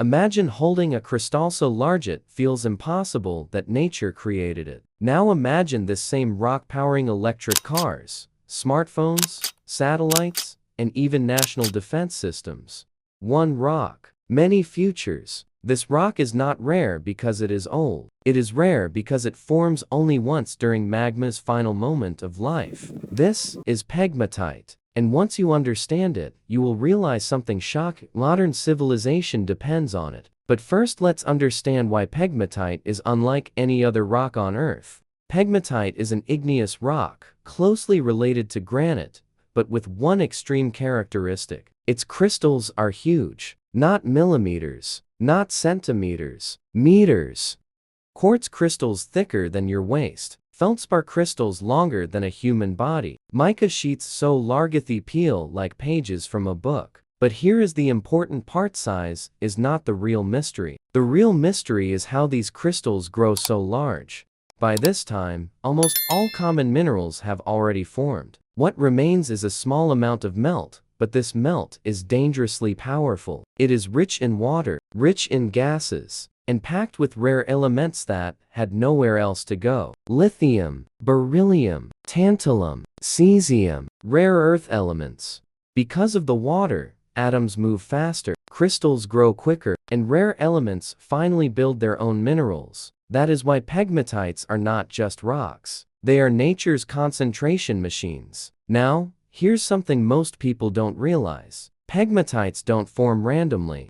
Imagine holding a crystal so large it feels impossible that nature created it. Now imagine this same rock powering electric cars, smartphones, satellites, and even national defense systems. One rock, many futures. This rock is not rare because it is old. It is rare because it forms only once during magma's final moment of life. This is pegmatite. And once you understand it, you will realize something shocking. Modern civilization depends on it. But first let's understand why pegmatite is unlike any other rock on Earth. Pegmatite is an igneous rock, closely related to granite, but with one extreme characteristic. Its crystals are huge. Not millimeters, not centimeters, meters. Quartz crystals thicker than your waist. Feldspar crystals longer than a human body. Mica sheets so large they peel like pages from a book. But here is the important part: size is not the real mystery. The real mystery is how these crystals grow so large. By this time, almost all common minerals have already formed. What remains is a small amount of melt, but this melt is dangerously powerful. It is rich in water, rich in gases, and packed with rare elements that had nowhere else to go. Lithium, beryllium, tantalum, cesium, rare earth elements. Because of the water, atoms move faster, crystals grow quicker, and rare elements finally build their own minerals. That is why pegmatites are not just rocks. They are nature's concentration machines. Now, here's something most people don't realize. Pegmatites don't form randomly.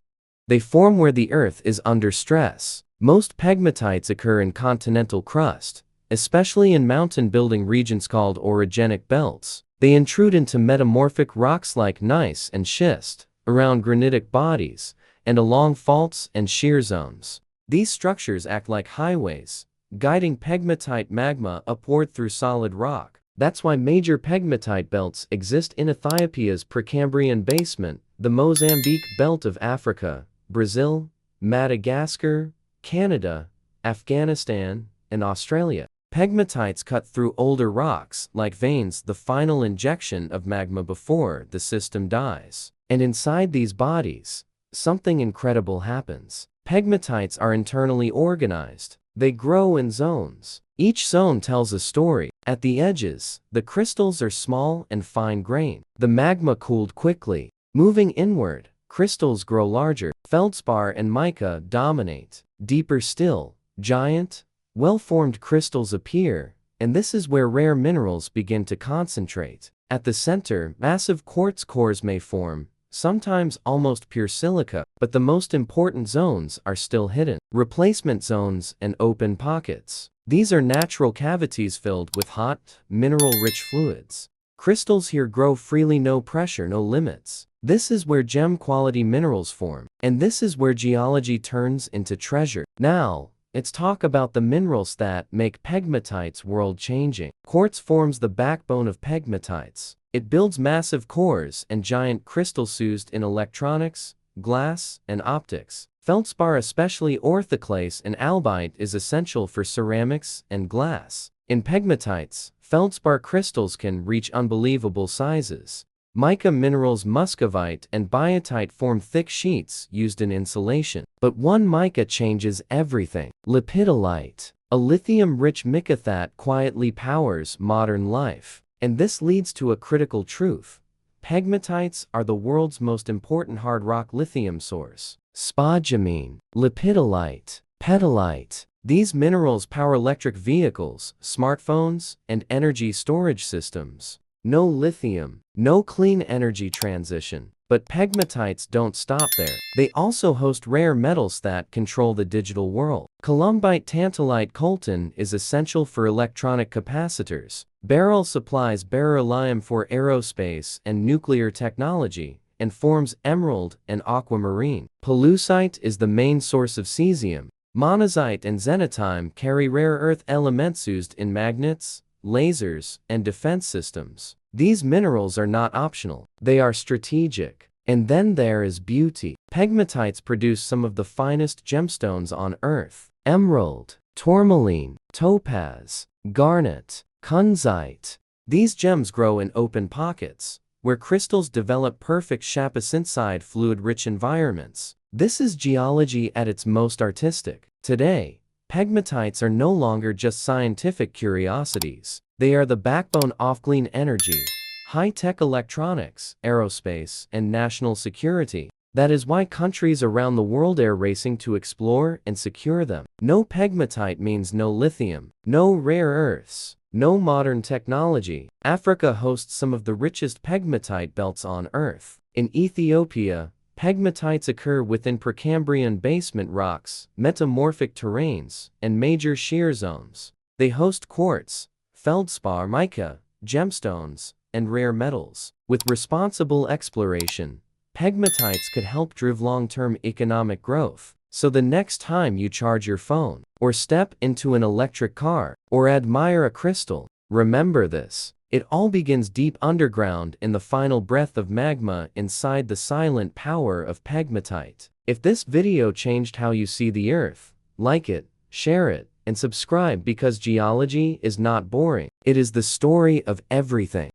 They form where the Earth is under stress. Most pegmatites occur in continental crust, especially in mountain-building regions called orogenic belts. They intrude into metamorphic rocks like gneiss and schist, around granitic bodies, and along faults and shear zones. These structures act like highways, guiding pegmatite magma upward through solid rock. That's why major pegmatite belts exist in Ethiopia's Precambrian basement, the Mozambique belt of Africa, Brazil, Madagascar, Canada, Afghanistan, and Australia. Pegmatites cut through older rocks like veins, the final injection of magma before the system dies. And inside these bodies, something incredible happens. Pegmatites are internally organized. They grow in zones. Each zone tells a story. At the edges, the crystals are small and fine-grained. The magma cooled quickly. Moving inward, crystals grow larger. Feldspar and mica dominate. Deeper still, giant, well-formed crystals appear, and this is where rare minerals begin to concentrate. At the center, massive quartz cores may form, sometimes almost pure silica, but the most important zones are still hidden. Replacement zones and open pockets. These are natural cavities filled with hot, mineral-rich fluids. Crystals here grow freely, no pressure, no limits. This is where gem-quality minerals form, and this is where geology turns into treasure. Now, let's talk about the minerals that make pegmatites world-changing. Quartz forms the backbone of pegmatites. It builds massive cores and giant crystals used in electronics, glass, and optics. Feldspar, especially orthoclase and albite, is essential for ceramics and glass. In pegmatites, feldspar crystals can reach unbelievable sizes. Mica minerals muscovite and biotite form thick sheets used in insulation. But one mica changes everything. Lepidolite, a lithium-rich mica that quietly powers modern life. And this leads to a critical truth. Pegmatites are the world's most important hard rock lithium source. Spodumene, lepidolite, pedalite. These minerals power electric vehicles, smartphones, and energy storage systems. No lithium, no clean energy transition. But pegmatites don't stop there. They also host rare metals that control the digital world. Columbite, tantalite, coltan is essential for electronic capacitors. Beryl supplies beryllium for aerospace and nuclear technology, and forms emerald and aquamarine. Pollucite is the main source of cesium. Monazite and xenotime carry rare earth elements used in magnets, lasers, and defense systems. These minerals are not optional. They are strategic. And then there is beauty. Pegmatites produce some of the finest gemstones on Earth. Emerald, tourmaline, topaz, garnet, kunzite. These gems grow in open pockets, where crystals develop perfect shape inside fluid-rich environments. This is geology at its most artistic. Today, pegmatites are no longer just scientific curiosities. They are the backbone of clean energy, high-tech electronics, aerospace, and national security. That is why countries around the world are racing to explore and secure them. No pegmatite means no lithium, no rare earths, no modern technology. Africa hosts some of the richest pegmatite belts on Earth. In Ethiopia, pegmatites occur within Precambrian basement rocks, metamorphic terrains, and major shear zones. They host quartz, feldspar mica, gemstones, and rare metals. With responsible exploration, pegmatites could help drive long-term economic growth. So the next time you charge your phone, or step into an electric car, or admire a crystal, remember this. It all begins deep underground in the final breath of magma inside the silent power of pegmatite. If this video changed how you see the Earth, like it, share it, and subscribe because geology is not boring. It is the story of everything.